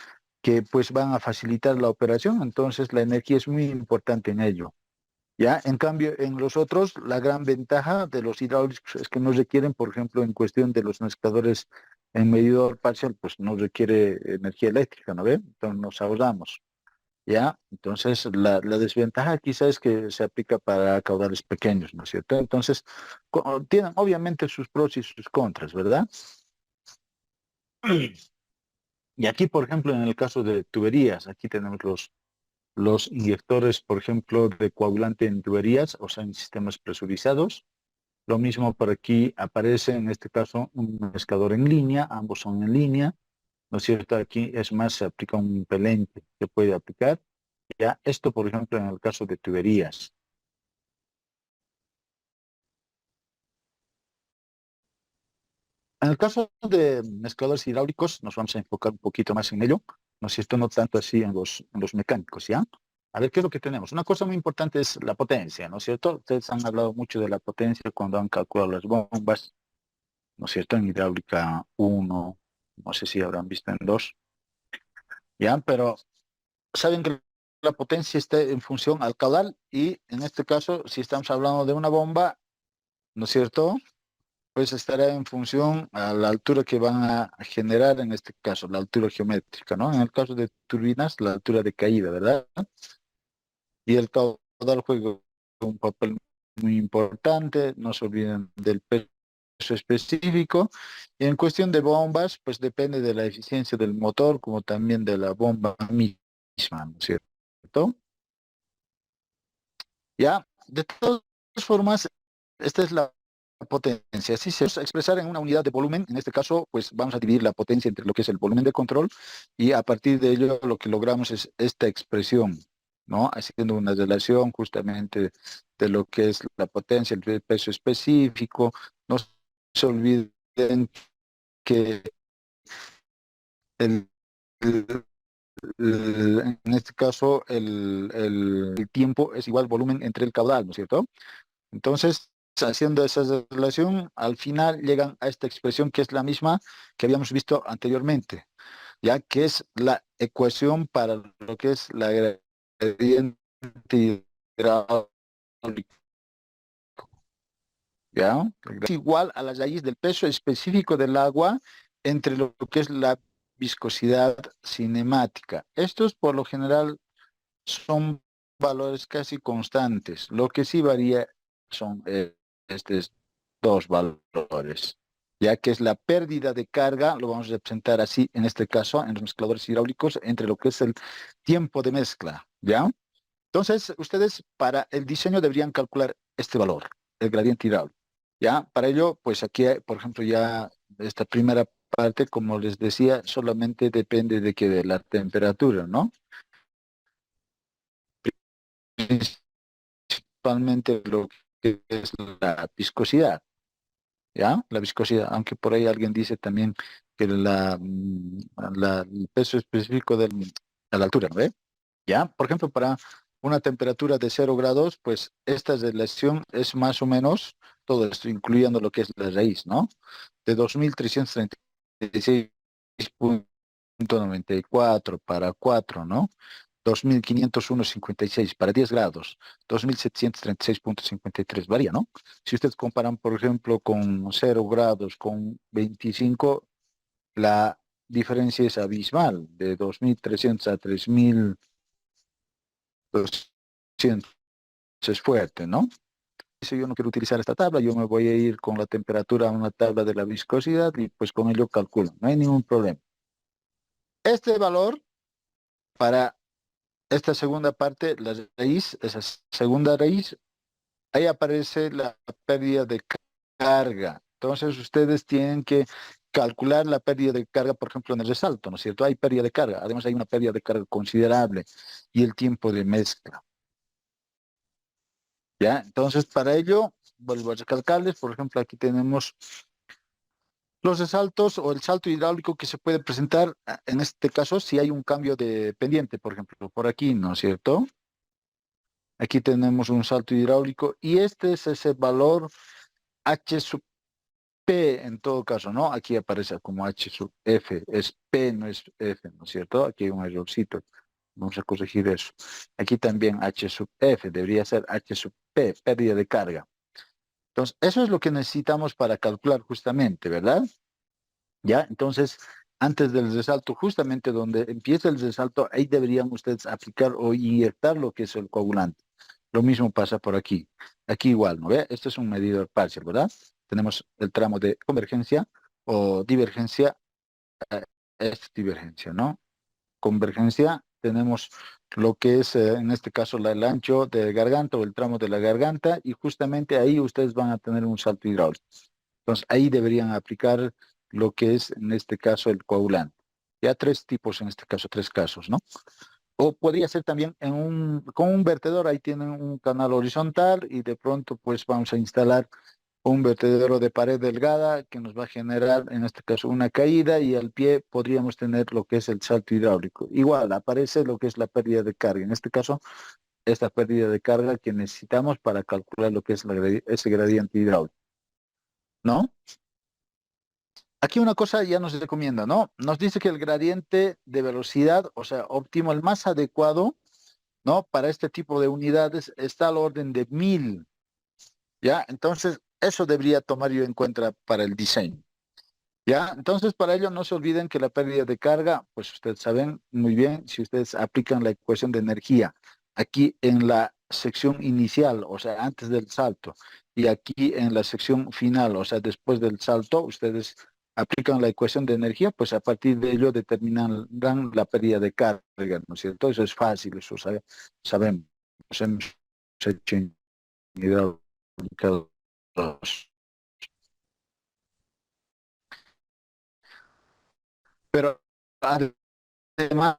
que, pues, van a facilitar la operación. Entonces, la energía es muy importante en ello. ¿Ya? En cambio, en los otros, la gran ventaja de los hidráulicos es que no requieren, por ejemplo, en cuestión de los mezcladores en medidor parcial, pues no requiere energía eléctrica, ¿no ve? Entonces nos ahorramos, ¿ya? Entonces, la desventaja quizás es que se aplica para caudales pequeños, ¿no es cierto? Entonces, tienen obviamente sus pros y sus contras, ¿verdad? Y aquí, por ejemplo, en el caso de tuberías, aquí tenemos los inyectores, por ejemplo, de coagulante en tuberías, o sea, en sistemas presurizados. Lo mismo por aquí aparece, en este caso, un mezclador en línea, ambos son en línea, ¿no es cierto? Aquí es más, se aplica un impelente que puede aplicar. Ya, esto, por ejemplo, en el caso de tuberías. En el caso de mezcladores hidráulicos, nos vamos a enfocar un poquito más en ello, no sé, esto no tanto así en los mecánicos, ¿ya? A ver, ¿qué es lo que tenemos? Una cosa muy importante es la potencia, ¿no es cierto? Ustedes han hablado mucho de la potencia cuando han calculado las bombas, ¿no es cierto? En hidráulica uno, no sé si habrán visto en 2, ¿ya? Pero saben que la potencia está en función al caudal y en este caso, si estamos hablando de una bomba, ¿no es cierto? Pues estará en función a la altura que van a generar, en este caso, la altura geométrica, ¿no? En el caso de turbinas, la altura de caída, ¿verdad? Y el caudal juega un papel muy importante, no se olviden del peso específico. Y en cuestión de bombas, pues depende de la eficiencia del motor, como también de la bomba misma, ¿no es cierto? Ya, de todas formas, esta es la potencia. Si se va a expresar en una unidad de volumen, en este caso, pues vamos a dividir la potencia entre lo que es el volumen de control y a partir de ello lo que logramos es esta expresión, ¿no? Haciendo una relación justamente de lo que es la potencia, el peso específico. No se olviden que el, el- en este caso el tiempo es igual volumen entre el caudal, ¿no es cierto? Entonces, haciendo esa relación, al final llegan a esta expresión que es la misma que habíamos visto anteriormente, ya que es la ecuación para lo que es la gradiente hidráulico, ¿ya? Es igual a la raíz del peso específico del agua entre lo que es la viscosidad cinemática. Estos por lo general son valores casi constantes. Lo que sí varía son estos dos valores, ya que es la pérdida de carga, lo vamos a representar así en este caso, en los mezcladores hidráulicos, entre lo que es el tiempo de mezcla, ¿ya? Entonces, ustedes para el diseño deberían calcular este valor, el gradiente hidráulico, ¿ya? Para ello, pues aquí, por ejemplo, ya esta primera parte, como les decía, solamente depende de que de la temperatura, ¿no? Principalmente lo que es la viscosidad, ¿ya? La viscosidad, aunque por ahí alguien dice también que el peso específico de la altura, ¿no ve? ¿Ya? Por ejemplo, para una temperatura de 0 grados, pues esta relación es más o menos, todo esto incluyendo lo que es la raíz, ¿no? De 2336,94 para 4, ¿no? 2501,56 para 10 grados, 2736,53 varía, ¿no? Si ustedes comparan, por ejemplo, con 0 grados, con 25, la diferencia es abismal, de 2300 a 3200 es fuerte, ¿no? Si yo no quiero utilizar esta tabla, yo me voy a ir con la temperatura a una tabla de la viscosidad y pues con ello calculo, no hay ningún problema. Este valor para esta segunda parte, la raíz, esa segunda raíz, ahí aparece la pérdida de carga. Entonces ustedes tienen que calcular la pérdida de carga, por ejemplo, en el resalto, ¿no es cierto? Hay pérdida de carga, además hay una pérdida de carga considerable y el tiempo de mezcla, ¿ya? Entonces para ello, vuelvo a recalcarles, por ejemplo, aquí tenemos los resaltos o el salto hidráulico que se puede presentar, en este caso, si hay un cambio de pendiente, por ejemplo, por aquí, ¿no es cierto? Aquí tenemos un salto hidráulico y este es ese valor H sub P en todo caso, ¿no? Aquí aparece como H sub F, es P, no es F, ¿no es cierto? Aquí hay un errorcito, vamos a corregir eso. Aquí también H sub F, debería ser H sub P, pérdida de carga. Entonces, eso es lo que necesitamos para calcular justamente, ¿verdad? ¿Ya? Entonces, antes del resalto, justamente donde empieza el resalto, ahí deberían ustedes aplicar o inyectar lo que es el coagulante. Lo mismo pasa por aquí. Aquí igual, ¿no ve? Este es un medidor parcial, ¿verdad? Tenemos el tramo de convergencia o divergencia, es divergencia, ¿no? Convergencia, tenemos lo que es, en este caso, el ancho de garganta o el tramo de la garganta, y justamente ahí ustedes van a tener un salto hidráulico. Entonces, ahí deberían aplicar lo que es, en este caso, el coagulante. Ya tres tipos, en este caso, tres casos, ¿no? O podría ser también con un vertedor, ahí tienen un canal horizontal y de pronto, pues, vamos a instalar un vertedero de pared delgada que nos va a generar, en este caso, una caída y al pie podríamos tener lo que es el salto hidráulico. Igual aparece lo que es la pérdida de carga. En este caso, esta pérdida de carga que necesitamos para calcular lo que es ese gradiente hidráulico, ¿no? Aquí una cosa ya nos recomienda, ¿no? Nos dice que el gradiente de velocidad, o sea, óptimo, el más adecuado, ¿no? Para este tipo de unidades está al orden de 1000, ¿ya? Entonces, eso debería tomar yo en cuenta para el diseño, ¿ya? Entonces, para ello no se olviden que la pérdida de carga, pues ustedes saben muy bien, si ustedes aplican la ecuación de energía aquí en la sección inicial, o sea, antes del salto, y aquí en la sección final, o sea, después del salto, ustedes aplican la ecuación de energía, pues a partir de ello determinarán la pérdida de carga, ¿no es cierto? Eso es fácil, eso sabemos, hemos hecho en hidráulica 2. Pero además,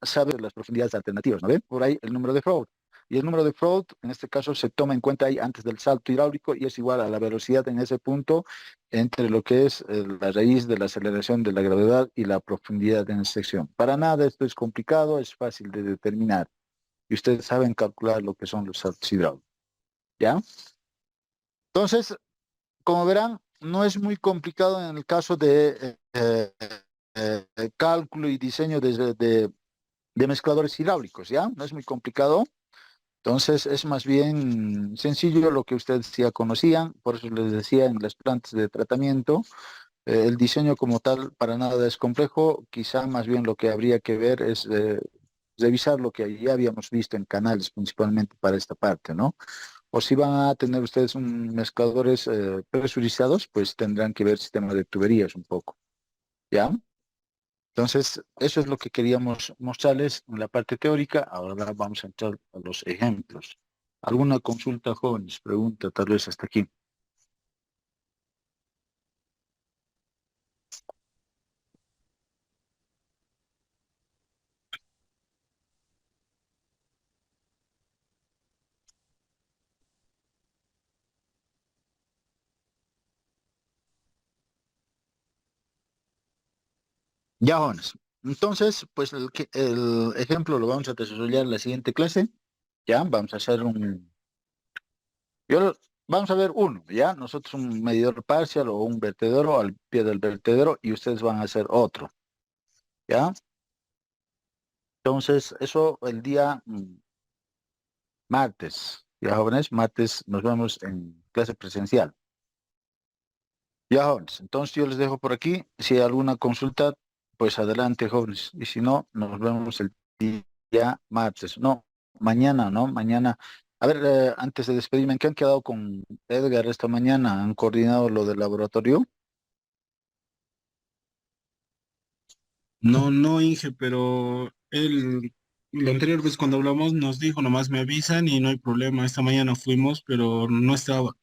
saber las profundidades alternativas, ¿no ve? Por ahí el número de Freud. Y el número de Freud, en este caso, se toma en cuenta ahí antes del salto hidráulico y es igual a la velocidad en ese punto entre lo que es la raíz de la aceleración de la gravedad y la profundidad en esa sección. Para nada esto es complicado, es fácil de determinar. Y ustedes saben calcular lo que son los saltos hidráulicos, ¿ya? Entonces, como verán, no es muy complicado en el caso de cálculo y diseño de mezcladores hidráulicos, ¿ya? No es muy complicado. Entonces es más bien sencillo lo que ustedes ya conocían, por eso les decía en las plantas de tratamiento, el diseño como tal para nada es complejo, quizá más bien lo que habría que ver es revisar lo que ya habíamos visto en canales, principalmente para esta parte, ¿no? O si van a tener ustedes un mezcladores presurizados, pues tendrán que ver sistema de tuberías un poco, ¿ya? Entonces, eso es lo que queríamos mostrarles en la parte teórica. Ahora vamos a entrar a los ejemplos. ¿Alguna consulta, jóvenes? Pregunta, tal vez hasta aquí. Ya, jóvenes. Entonces, pues el ejemplo lo vamos a desarrollar en la siguiente clase. Ya, vamos a hacer vamos a ver uno, ¿ya? Nosotros un medidor parcial o un vertedero al pie del vertedero y ustedes van a hacer otro, ¿ya? Entonces, eso el día martes. Ya, jóvenes, martes nos vemos en clase presencial. Ya, jóvenes. Entonces yo les dejo por aquí. Si hay alguna consulta, pues adelante, jóvenes. Y si no, nos vemos el día martes. No, mañana, ¿no? Mañana. A ver, antes de despedirme, ¿en qué han quedado con Edgar esta mañana? ¿Han coordinado lo del laboratorio? No, no, Inge, pero él, la anterior vez cuando hablamos nos dijo, nomás me avisan y no hay problema. Esta mañana fuimos, pero no estaba.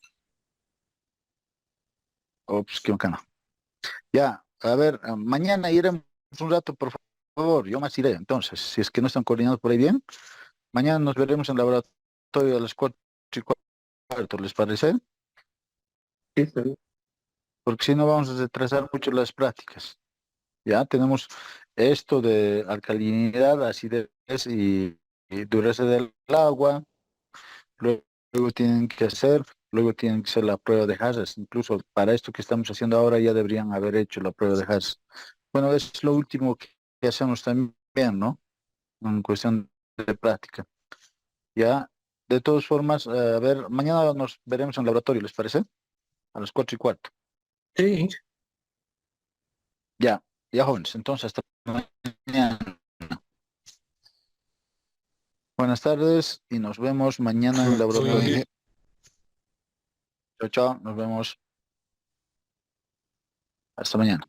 Oh, pues qué bacana. Ya, a ver, mañana iremos un rato, por favor. Yo más iré. Entonces, si es que no están coordinados por ahí bien, mañana nos veremos en el laboratorio a las 4:15, ¿les parece? Sí, está bien. Porque si no vamos a retrasar mucho las prácticas. Ya tenemos esto de alcalinidad, acidez y dureza del agua. Luego luego tienen que hacer la prueba de Haas. Incluso para esto que estamos haciendo ahora ya deberían haber hecho la prueba de Haas. Bueno, es lo último que hacemos también, ¿no? En cuestión de práctica. Ya, de todas formas, a ver, mañana nos veremos en el laboratorio, ¿les parece? A las 4:15. Sí, Inge. Ya, ya, jóvenes. Entonces, hasta mañana. Buenas tardes y nos vemos mañana en el Todo bien, laboratorio. Inge. Chao, chao, nos vemos. Hasta mañana.